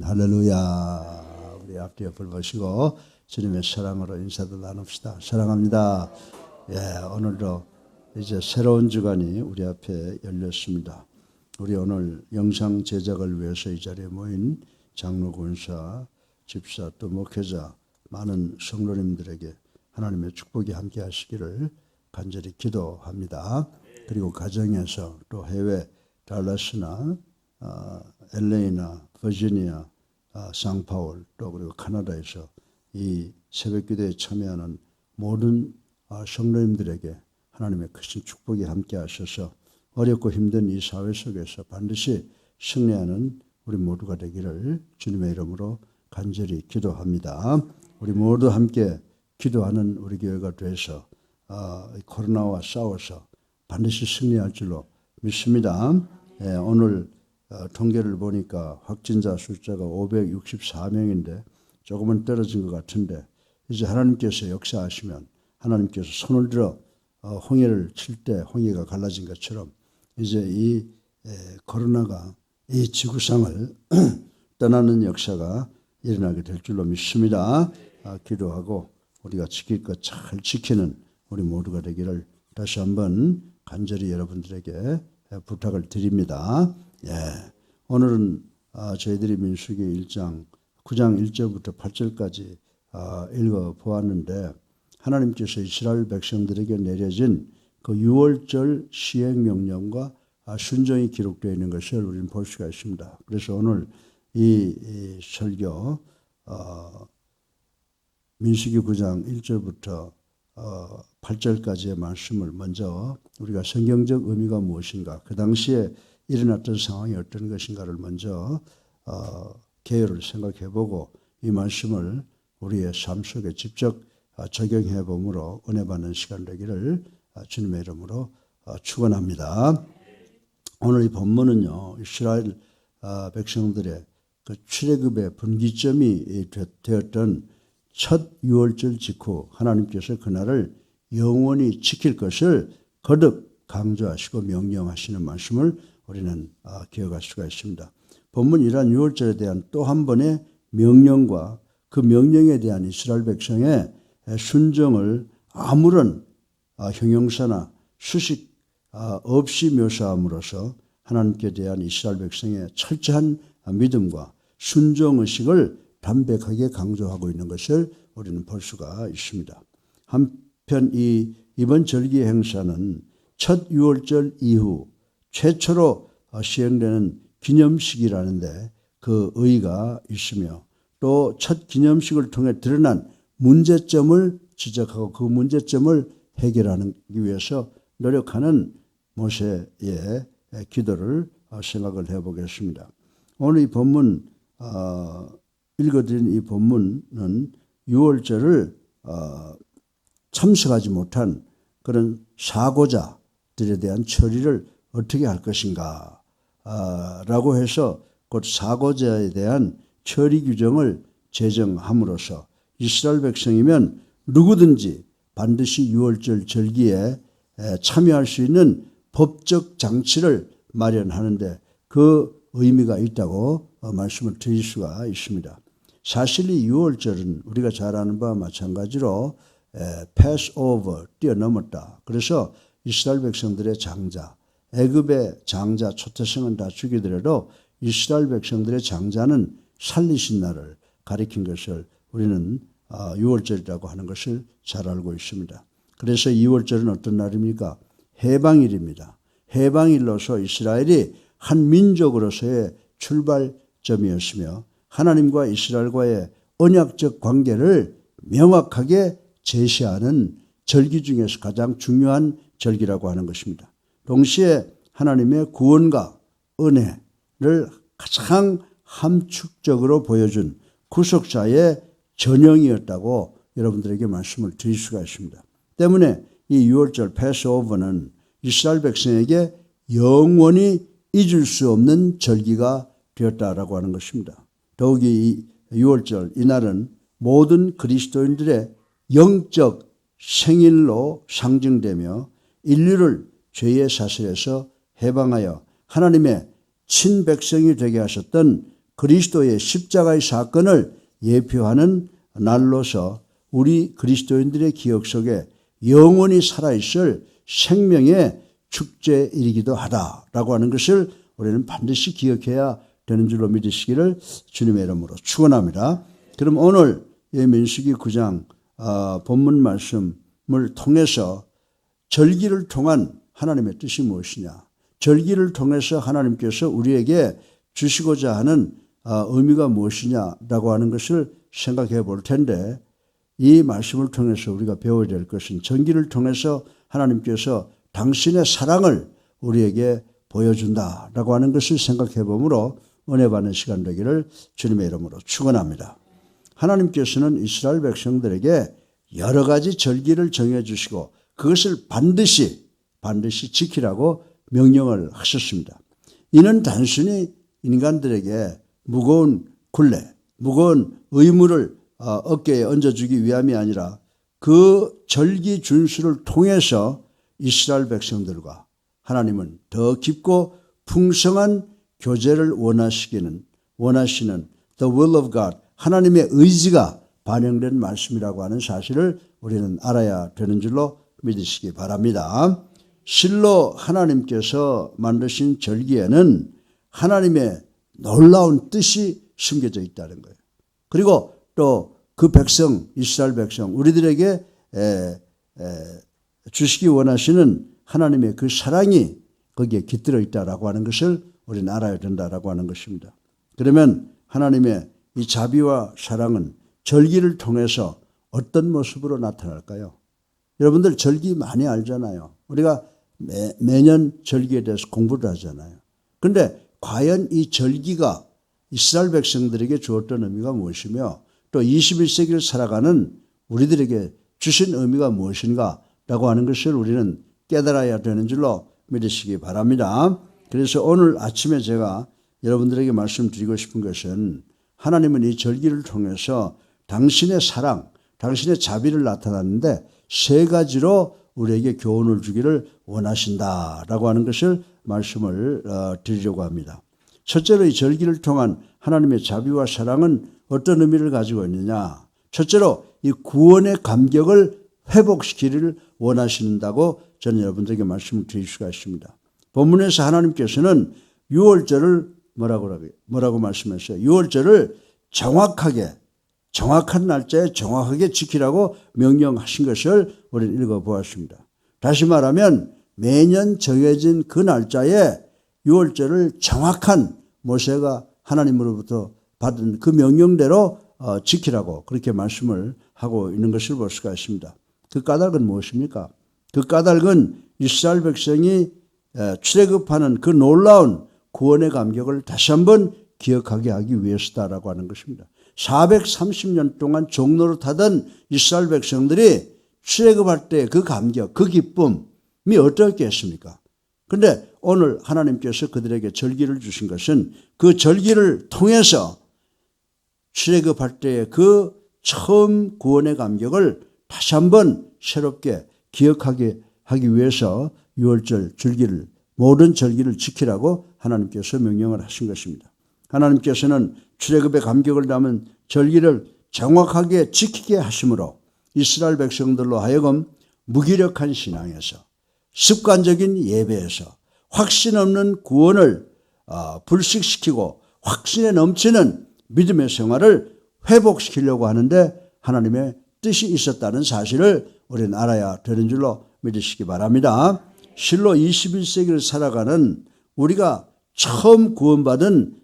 할렐루야. 우리 앞뒤 옆을 보시고 주님의 사랑으로 인사도 나눕시다. 사랑합니다. 오늘도 이제 새로운 주간이 우리 앞에 열렸습니다. 우리 오늘 영상 제작을 위해서 이 자리에 모인 장로, 권사, 집사, 또 목회자, 많은 성도님들에게 하나님의 축복이 함께 하시기를 간절히 기도합니다. 그리고 가정에서 또 해외 달라스나 LA나 버지니아, 상파울, 또 그리고 카나다에서 이 새벽기도에 참여하는 모든 성도님들에게 하나님의 크신 축복이 함께 하셔서 어렵고 힘든 이 사회 속에서 반드시 승리하는 우리 모두가 되기를 주님의 이름으로 간절히 기도합니다. 우리 모두 함께 기도하는 우리 교회가 돼서 코로나와 싸워서 반드시 승리할 줄로 믿습니다. 오늘 통계를 보니까 확진자 숫자가 564명인데 조금은 떨어진 것 같은데 이제 하나님께서 역사하시면 하나님께서 손을 들어 홍해를 칠 때 홍해가 갈라진 것처럼 이제 이 코로나가 이 지구상을 떠나는 역사가 일어나게 될 줄로 믿습니다. 기도하고 우리가 지킬 것 잘 지키는 우리 모두가 되기를 다시 한번 간절히 여러분들에게 부탁을 드립니다. 오늘은 저희들이 민수기 1장 9장 1절부터 8절까지 읽어보았는데 하나님께서 이스라엘 백성들에게 내려진 그 6월절 시행명령과 순종이 기록되어 있는 것을 우리는 볼 수가 있습니다. 그래서 오늘 이 설교 민수기 9장 1절부터 8절까지의 말씀을 먼저 우리가 성경적 의미가 무엇인가, 그 당시에 일어났던 상황이 어떤 것인가를 먼저 개요를 생각해보고 이 말씀을 우리의 삶 속에 직접 적용해 봄으로 은혜 받는 시간 되기를 주님의 이름으로 축원합니다. 오늘 이 본문은요, 이스라엘 백성들의 그 출애굽의 분기점이 되었던 첫 6월절 직후 하나님께서 그날을 영원히 지킬 것을 거듭 강조하시고 명령하시는 말씀을 우리는 기억할 수가 있습니다. 본문 이러한 6월절에 대한 또 한 번의 명령과 그 명령에 대한 이스라엘 백성의 순종을 아무런 형용사나 수식 없이 묘사함으로써 하나님께 대한 이스라엘 백성의 철저한 믿음과 순종의식을 담백하게 강조하고 있는 것을 우리는 볼 수가 있습니다. 한편 이번 절기 행사는 첫 6월절 이후 최초로 시행되는 기념식이라는데 그 의의가 있으며 또 첫 기념식을 통해 드러난 문제점을 지적하고 그 문제점을 해결하기 위해서 노력하는 모세의 기도를 생각을 해보겠습니다. 오늘 이 본문 읽어드린 이 본문은 6월절을 참석하지 못한 그런 사고자들에 대한 처리를 어떻게 할 것인가 라고 해서 곧 사고자에 대한 처리 규정을 제정함으로써 이스라엘 백성이면 누구든지 반드시 6월절 절기에 참여할 수 있는 법적 장치를 마련하는데 그 의미가 있다고 말씀을 드릴 수가 있습니다. 사실 이 6월절은 우리가 잘 아는 바와 마찬가지로 패스오버, 뛰어넘었다. 그래서 이스라엘 백성들의 장자, 애굽의 장자 초태생은 다 죽이더라도 이스라엘 백성들의 장자는 살리신 날을 가리킨 것을 우리는 6월절이라고 하는 것을 잘 알고 있습니다. 그래서 2월절은 어떤 날입니까? 해방일입니다. 해방일로서 이스라엘이 한 민족으로서의 출발점이었으며 하나님과 이스라엘과의 언약적 관계를 명확하게 제시하는 절기 중에서 가장 중요한 절기라고 하는 것입니다. 동시에 하나님의 구원과 은혜를 가장 함축적으로 보여준 구속사의 전형이었다고 여러분들에게 말씀을 드릴 수가 있습니다. 때문에 이 6월절 패스오버는 이스라엘 백성에게 영원히 잊을 수 없는 절기가 되었다라고 하는 것입니다. 더욱이 이 6월절 이날은 모든 그리스도인들의 영적 생일로 상징되며 인류를 죄의 사슬에서 해방하여 하나님의 친백성이 되게 하셨던 그리스도의 십자가의 사건을 예표하는 날로서 우리 그리스도인들의 기억 속에 영원히 살아있을 생명의 축제이기도 하다라고 하는 것을 우리는 반드시 기억해야 되는 줄로 믿으시기를 주님의 이름으로 축원합니다. 그럼 오늘 민수기 9장 본문 말씀을 통해서 절기를 통한 하나님의 뜻이 무엇이냐, 절기를 통해서 하나님께서 우리에게 주시고자 하는 의미가 무엇이냐라고 하는 것을 생각해 볼 텐데, 이 말씀을 통해서 우리가 배워야 될 것은 절기를 통해서 하나님께서 당신의 사랑을 우리에게 보여준다라고 하는 것을 생각해 보므로 은혜 받는 시간 되기를 주님의 이름으로 축원합니다. 하나님께서는 이스라엘 백성들에게 여러 가지 절기를 정해 주시고 그것을 반드시 지키라고 명령을 하셨습니다. 이는 단순히 인간들에게 무거운 굴레, 무거운 의무를 어깨에 얹어주기 위함이 아니라 그 절기 준수를 통해서 이스라엘 백성들과 하나님은 더 깊고 풍성한 교제를 원하시는 The will of God, 하나님의 의지가 반영된 말씀이라고 하는 사실을 우리는 알아야 되는 줄로 믿으시기 바랍니다. 실로 하나님께서 만드신 절기에는 하나님의 놀라운 뜻이 숨겨져 있다는 거예요. 그리고 또 그 백성, 이스라엘 백성, 우리들에게 주시기 원하시는 하나님의 그 사랑이 거기에 깃들어 있다라고 하는 것을 우리는 알아야 된다라고 하는 것입니다. 그러면 하나님의 이 자비와 사랑은 절기를 통해서 어떤 모습으로 나타날까요? 여러분들 절기 많이 알잖아요. 우리가 매년 절기에 대해서 공부를 하잖아요. 그런데 과연 이 절기가 이스라엘 백성들에게 주었던 의미가 무엇이며 또 21세기를 살아가는 우리들에게 주신 의미가 무엇인가라고 하는 것을 우리는 깨달아야 되는 줄로 믿으시기 바랍니다. 그래서 오늘 아침에 제가 여러분들에게 말씀드리고 싶은 것은 하나님은 이 절기를 통해서 당신의 사랑, 당신의 자비를 나타났는데 세 가지로 우리에게 교훈을 주기를 원하신다라고 하는 것을 말씀을 드리려고 합니다. 첫째로 이 절기를 통한 하나님의 자비와 사랑은 어떤 의미를 가지고 있느냐. 첫째로 이 구원의 감격을 회복시키기를 원하신다고 저는 여러분들에게 말씀을 드릴 수가 있습니다. 본문에서 하나님께서는 유월절을 뭐라고 말씀하셨어요? 유월절을 정확한 날짜에 정확하게 지키라고 명령하신 것을 우리는 읽어보았습니다. 다시 말하면 매년 정해진 그 날짜에 유월절을 정확한 모세가 하나님으로부터 받은 그 명령대로 지키라고 그렇게 말씀을 하고 있는 것을 볼 수가 있습니다. 그 까닭은 무엇입니까? 그 까닭은 이스라엘 백성이 출애굽하는 그 놀라운 구원의 감격을 다시 한번 기억하게 하기 위해서다라고 하는 것입니다. 430년 동안 종로를 타던 이스라엘 백성들이 출애굽할 때 그 감격, 그 기쁨이 어떻겠습니까? 그런데 오늘 하나님께서 그들에게 절기를 주신 것은 그 절기를 통해서 출애굽할 때의 그 처음 구원의 감격을 다시 한번 새롭게 기억하게 하기 위해서 유월절 절기를, 모든 절기를 지키라고 하나님께서 명령을 하신 것입니다. 하나님께서는 출애굽의 감격을 담은 절기를 정확하게 지키게 하심으로 이스라엘 백성들로 하여금 무기력한 신앙에서, 습관적인 예배에서 확신 없는 구원을 불식시키고 확신에 넘치는 믿음의 생활을 회복시키려고 하는데 하나님의 뜻이 있었다는 사실을 우리는 알아야 되는 줄로 믿으시기 바랍니다. 실로 21세기를 살아가는 우리가 처음 구원받은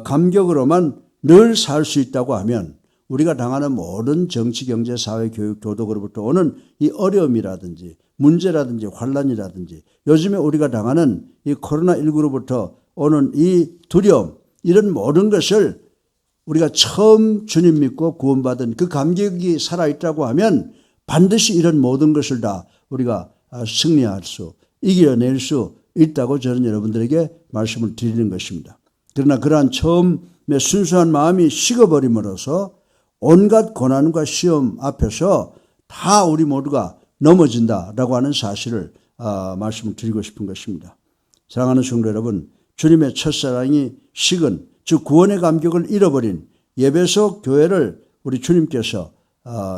감격으로만 늘 살 수 있다고 하면 우리가 당하는 모든 정치, 경제, 사회, 교육, 도덕으로부터 오는 이 어려움이라든지 문제라든지 환란이라든지 요즘에 우리가 당하는 이 코로나19로부터 오는 이 두려움, 이런 모든 것을 우리가 처음 주님 믿고 구원받은 그 감격이 살아있다고 하면 반드시 이런 모든 것을 다 우리가 승리할 수, 이겨낼 수 있다고 저는 여러분들에게 말씀을 드리는 것입니다. 그러나 그러한 처음의 순수한 마음이 식어버림으로써 온갖 고난과 시험 앞에서 다 우리 모두가 넘어진다라고 하는 사실을 말씀을 드리고 싶은 것입니다. 사랑하는 성도 여러분, 주님의 첫사랑이 식은 즉 구원의 감격을 잃어버린 예배소 교회를 우리 주님께서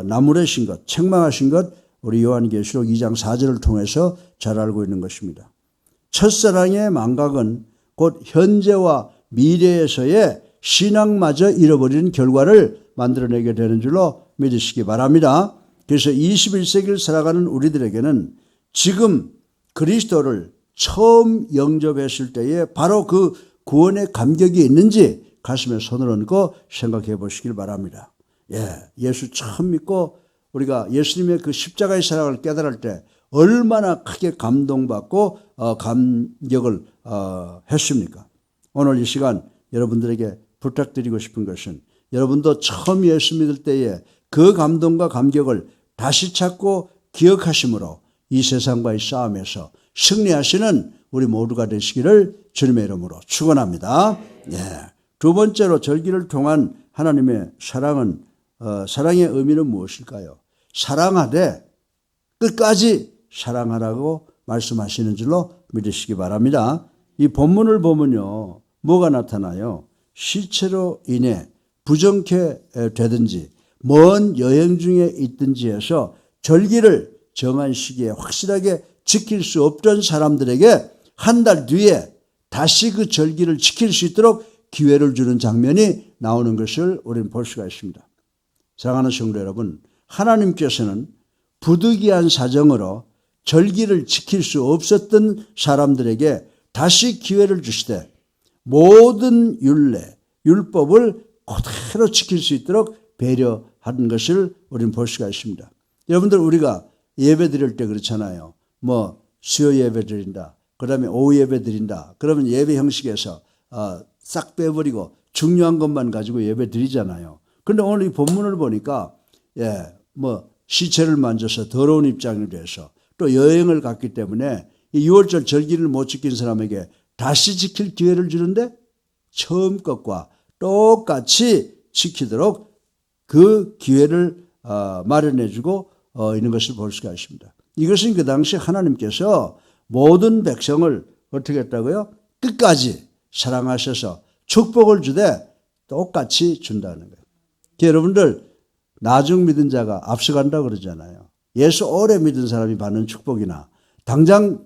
나무라신 것, 책망하신 것 우리 요한계시록 2장 4절을 통해서 잘 알고 있는 것입니다. 첫사랑의 망각은 곧 현재와 미래에서의 신앙마저 잃어버리는 결과를 만들어내게 되는 줄로 믿으시기 바랍니다. 그래서 21세기를 살아가는 우리들에게는 지금 그리스도를 처음 영접했을 때에 바로 그 구원의 감격이 있는지 가슴에 손을 얹고 생각해 보시길 바랍니다. 예수 처음 믿고 우리가 예수님의 그 십자가의 사랑을 깨달을 때 얼마나 크게 감동받고 감격을 했습니까? 오늘 이 시간 여러분들에게 부탁드리고 싶은 것은 여러분도 처음 예수 믿을 때에 그 감동과 감격을 다시 찾고 기억하심으로 이 세상과의 싸움에서 승리하시는 우리 모두가 되시기를 주님의 이름으로 축원합니다. 두 번째로 절기를 통한 하나님의 사랑은 사랑의 의미는 무엇일까요? 사랑하되 끝까지 사랑하라고 말씀하시는 줄로 믿으시기 바랍니다. 이 본문을 보면요, 뭐가 나타나요? 시체로 인해 부정케 되든지 먼 여행 중에 있든지 해서 절기를 정한 시기에 확실하게 지킬 수 없던 사람들에게 한 달 뒤에 다시 그 절기를 지킬 수 있도록 기회를 주는 장면이 나오는 것을 우리는 볼 수가 있습니다. 사랑하는 성도 여러분, 하나님께서는 부득이한 사정으로 절기를 지킬 수 없었던 사람들에게 다시 기회를 주시되 모든 율법을 그대로 지킬 수 있도록 배려하는 것을 우리는 볼 수가 있습니다. 여러분들 우리가 예배 드릴 때 그렇잖아요. 수요 예배 드린다. 그 다음에 오후 예배 드린다. 그러면 예배 형식에서 싹 빼버리고 중요한 것만 가지고 예배 드리잖아요. 그런데 오늘 이 본문을 보니까 시체를 만져서 더러운 입장이 돼서 또 여행을 갔기 때문에 이 6월절 절기를 못 지킨 사람에게 다시 지킬 기회를 주는데 처음 것과 똑같이 지키도록 그 기회를 마련해 주고 있는 것을 볼 수가 있습니다. 이것은 그 당시 하나님께서 모든 백성을 어떻게 했다고요? 끝까지 사랑하셔서 축복을 주되 똑같이 준다는 거예요. 여러분들 나중 믿은 자가 앞서간다고 그러잖아요. 예수 오래 믿은 사람이 받는 축복이나 당장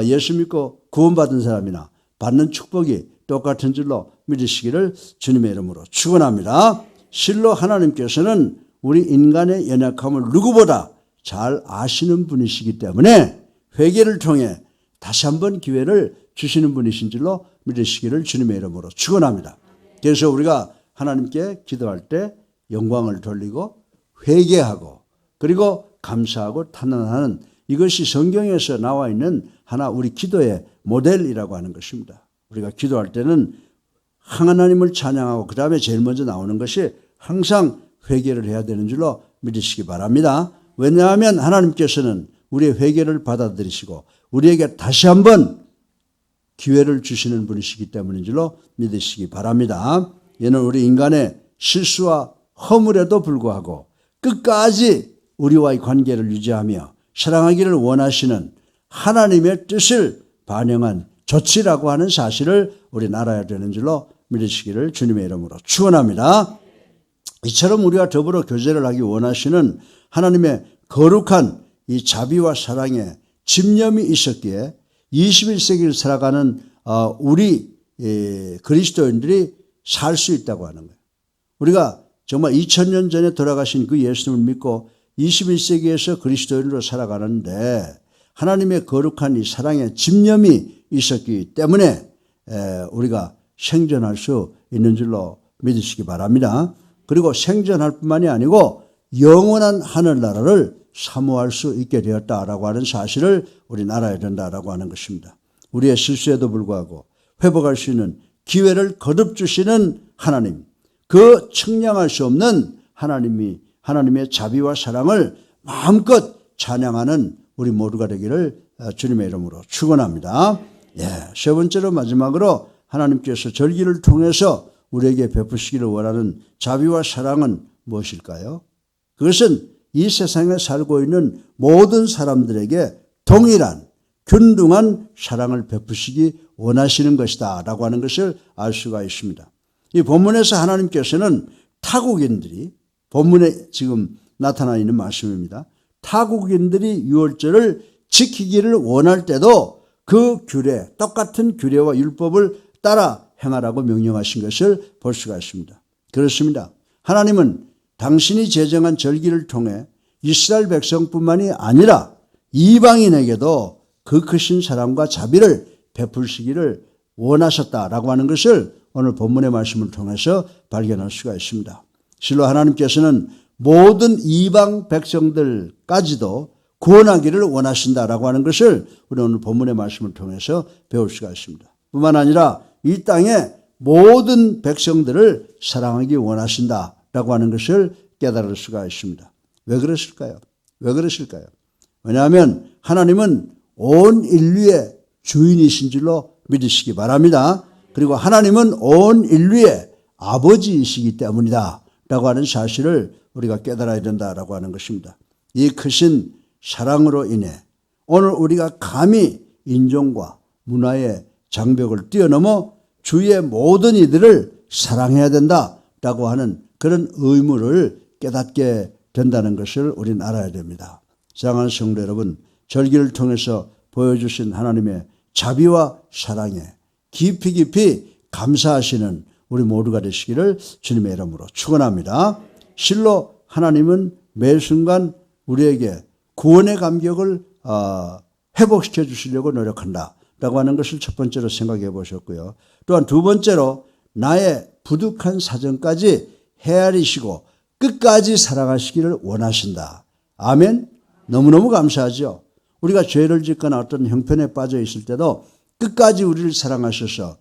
예수 믿고 구원받은 사람이나 받는 축복이 똑같은 줄로 믿으시기를 주님의 이름으로 축원합니다. 실로 하나님께서는 우리 인간의 연약함을 누구보다 잘 아시는 분이시기 때문에 회개를 통해 다시 한번 기회를 주시는 분이신 줄로 믿으시기를 주님의 이름으로 축원합니다. 그래서 우리가 하나님께 기도할 때 영광을 돌리고 회개하고 그리고 감사하고 탄원하는 이것이 성경에서 나와 있는 하나 우리 기도의 모델이라고 하는 것입니다. 우리가 기도할 때는 하나님을 찬양하고 그 다음에 제일 먼저 나오는 것이 항상 회개를 해야 되는 줄로 믿으시기 바랍니다. 왜냐하면 하나님께서는 우리의 회개를 받아들이시고 우리에게 다시 한번 기회를 주시는 분이시기 때문인 줄로 믿으시기 바랍니다. 이는 우리 인간의 실수와 허물에도 불구하고 끝까지 우리와의 관계를 유지하며 사랑하기를 원하시는 하나님의 뜻을 반영한 조치라고 하는 사실을 우리는 알아야 되는 줄로 믿으시기를 주님의 이름으로 축원합니다. 이처럼 우리와 더불어 교제를 하기 원하시는 하나님의 거룩한 이 자비와 사랑에 집념이 있었기에 21세기를 살아가는 우리 그리스도인들이 살 수 있다고 하는 거예요. 우리가 정말 2000년 전에 돌아가신 그 예수님을 믿고 21세기에서 그리스도인으로 살아가는데 하나님의 거룩한 이 사랑에 집념이 있었기 때문에 우리가 생존할 수 있는 줄로 믿으시기 바랍니다. 그리고 생존할 뿐만이 아니고 영원한 하늘나라를 사모할 수 있게 되었다라고 하는 사실을 우리는 알아야 된다라고 하는 것입니다. 우리의 실수에도 불구하고 회복할 수 있는 기회를 거듭 주시는 하나님, 그 측량할 수 없는 하나님의 자비와 사랑을 마음껏 찬양하는 우리 모두가 되기를 주님의 이름으로 축원합니다. 세 번째로 마지막으로 하나님께서 절기를 통해서 우리에게 베푸시기를 원하는 자비와 사랑은 무엇일까요? 그것은 이 세상에 살고 있는 모든 사람들에게 동일한 균등한 사랑을 베푸시기 원하시는 것이다 라고 하는 것을 알 수가 있습니다. 이 본문에서 하나님께서는 타국인들이, 본문에 지금 나타나 있는 말씀입니다. 타국인들이 유월절을 지키기를 원할 때도 그 규례, 똑같은 규례와 율법을 따라 행하라고 명령하신 것을 볼 수가 있습니다. 그렇습니다. 하나님은 당신이 제정한 절기를 통해 이스라엘 백성뿐만이 아니라 이방인에게도 그 크신 사랑과 자비를 베푸시기를 원하셨다라고 하는 것을 오늘 본문의 말씀을 통해서 발견할 수가 있습니다. 실로 하나님께서는 모든 이방 백성들까지도 구원하기를 원하신다라고 하는 것을 우리 오늘 본문의 말씀을 통해서 배울 수가 있습니다. 뿐만 아니라 이 땅의 모든 백성들을 사랑하기 원하신다라고 하는 것을 깨달을 수가 있습니다. 왜 그러실까요? 왜 그러실까요? 왜냐하면 하나님은 온 인류의 주인이신 줄로 믿으시기 바랍니다. 그리고 하나님은 온 인류의 아버지이시기 때문이다 라고 하는 사실을 우리가 깨달아야 된다라고 하는 것입니다. 이 크신 사랑으로 인해 오늘 우리가 감히 인종과 문화의 장벽을 뛰어넘어 주위의 모든 이들을 사랑해야 된다라고 하는 그런 의무를 깨닫게 된다는 것을 우리는 알아야 됩니다. 사랑하는 성도 여러분, 절기를 통해서 보여주신 하나님의 자비와 사랑에 깊이 깊이 감사하시는 우리 모두가 되시기를 주님의 이름으로 축원합니다. 실로 하나님은 매 순간 우리에게 구원의 감격을 회복시켜 주시려고 노력한다라고 하는 것을 첫 번째로 생각해 보셨고요. 또한 두 번째로 나의 부득한 사정까지 헤아리시고 끝까지 사랑하시기를 원하신다. 아멘. 너무너무 감사하죠. 우리가 죄를 짓거나 어떤 형편에 빠져 있을 때도 끝까지 우리를 사랑하셔서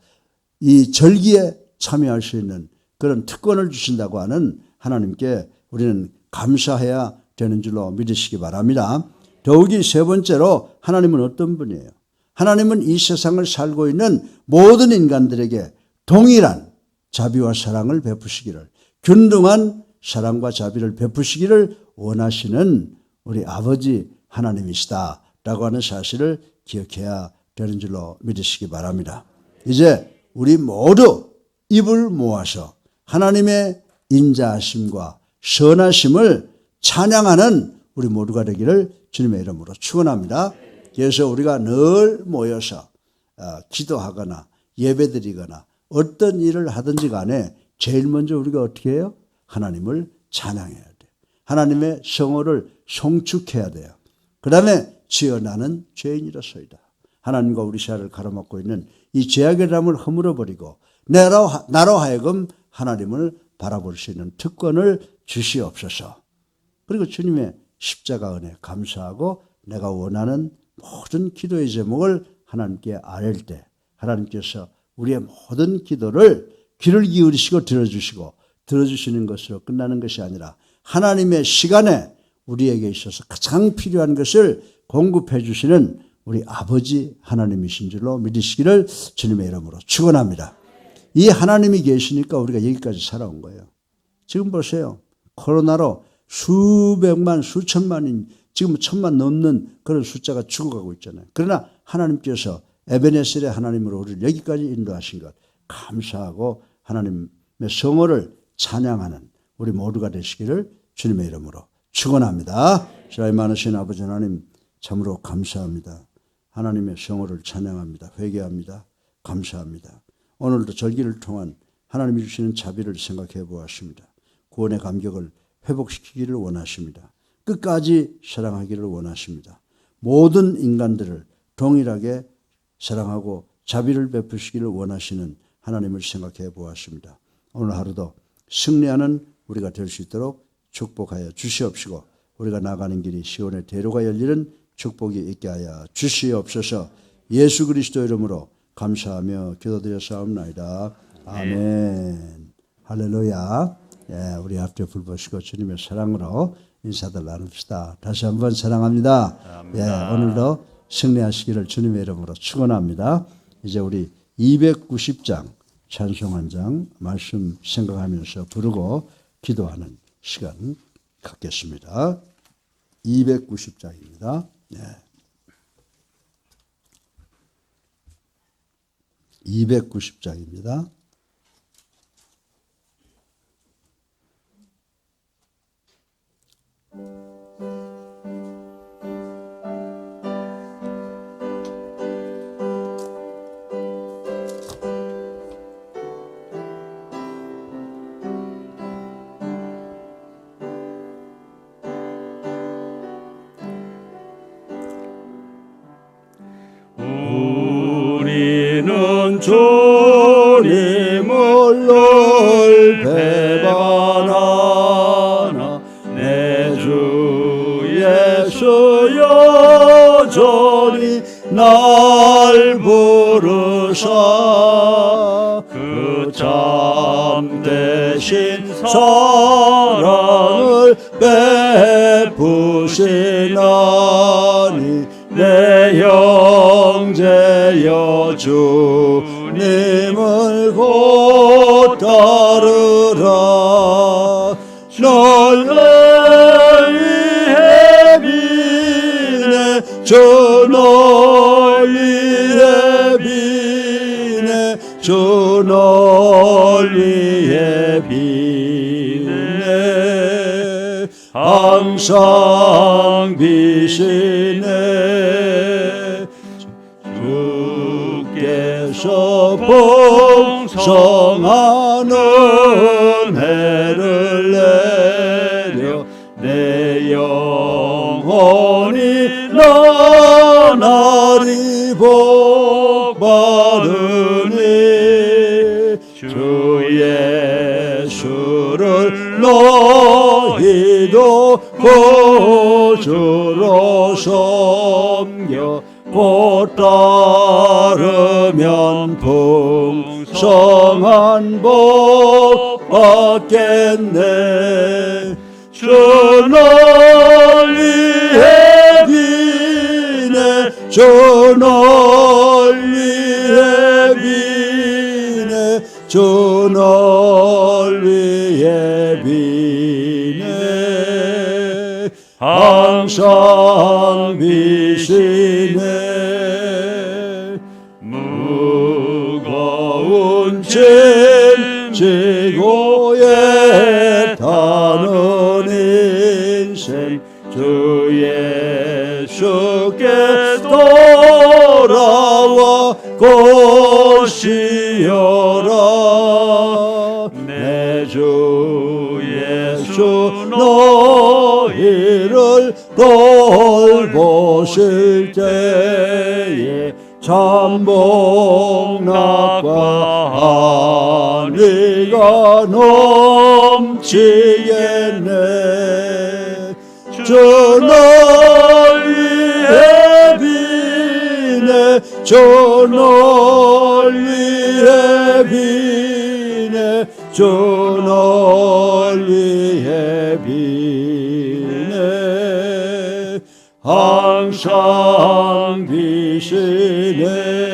이 절기에 참여할 수 있는 그런 특권을 주신다고 하는 하나님께 우리는 감사해야 되는 줄로 믿으시기 바랍니다. 더욱이 세 번째로 하나님은 어떤 분이에요? 하나님은 이 세상을 살고 있는 모든 인간들에게 동일한 자비와 사랑을 베푸시기를, 균등한 사랑과 자비를 베푸시기를 원하시는 우리 아버지 하나님이시다라고 하는 사실을 기억해야 되는 줄로 믿으시기 바랍니다. 이제 우리 모두 입을 모아서 하나님의 인자하심과 선하심을 찬양하는 우리 모두가 되기를 주님의 이름으로 축원합니다. 그래서 우리가 늘 모여서 기도하거나 예배드리거나 어떤 일을 하든지 간에 제일 먼저 우리가 어떻게 해요? 하나님을 찬양해야 돼요. 하나님의 성호를 송축해야 돼요. 그 다음에 주여 나는 죄인이라서이다. 하나님과 우리 사이를 가로막고 있는 이 죄악의 담을 허물어버리고 나로 하여금 하나님을 바라볼 수 있는 특권을 주시옵소서. 그리고 주님의 십자가 은혜 감사하고 내가 원하는 모든 기도의 제목을 하나님께 아뢰일 때 하나님께서 우리의 모든 기도를 귀를 기울이시고 들어주시는 것으로 끝나는 것이 아니라 하나님의 시간에 우리에게 있어서 가장 필요한 것을 공급해 주시는 우리 아버지 하나님이신 줄로 믿으시기를 주님의 이름으로 축원합니다. 이 하나님이 계시니까 우리가 여기까지 살아온 거예요. 지금 보세요. 코로나로 수백만, 수천만인, 지금 1,000만 넘는 그런 숫자가 죽어가고 있잖아요. 그러나 하나님께서 에베네셀의 하나님으로 우리를 여기까지 인도하신 것 감사하고 하나님의 성호를 찬양하는 우리 모두가 되시기를 주님의 이름으로 축원합니다. 사랑이 많으신 아버지 하나님 참으로 감사합니다. 하나님의 성호를 찬양합니다. 회개합니다. 감사합니다. 오늘도 절기를 통한 하나님이 주시는 자비를 생각해 보았습니다. 구원의 감격을 회복시키기를 원하십니다. 끝까지 사랑하기를 원하십니다. 모든 인간들을 동일하게 사랑하고 자비를 베푸시기를 원하시는 하나님을 생각해 보았습니다. 오늘 하루도 승리하는 우리가 될 수 있도록 축복하여 주시옵시고 우리가 나가는 길이 시온의 대로가 열리는 축복이 있게 하여 주시옵소서. 예수 그리스도 이름으로 감사하며 기도드렸사옵나이다. 아멘. 할렐루야. 예, 우리 앞에 불 보시고 주님의 사랑으로 인사들 나눕시다. 다시 한번 사랑합니다. 예, 오늘도 승리하시기를 주님의 이름으로 축원합니다. 이제 우리 290장 찬송 한 장 말씀 생각하면서 부르고 기도하는 시간 갖겠습니다. 290장입니다. 네. 290장입니다. 주님을 늘 배반하나 내 주 예수 여전히 날 부르사 그 참되신 사랑을 베푸시나니 내 형제여 주님을 곧 따르라 널 위해 비네 주 널 위해 비네 주 널 위해 비네 항상 비시네 주께서 풍성한 은혜를 내려 내 영혼이 나날이 복받으니 주 예수를 너희도 구주로 섬겨 곧 따르면 풍성한 복 받겠네 주 널 위해 비네 주 널 위해 비네 주 널 위해 비네 항상 비시네 무거운 짐 지고 애타는 인생 주 예수께 돌아와 곧이여라 내 주 예수 너희를 돌보실 때에 참복락과 안위가 넘치겠네 주 널 위해 비네 주 널 위해 비네 주 널 위해 비네 항상 비시네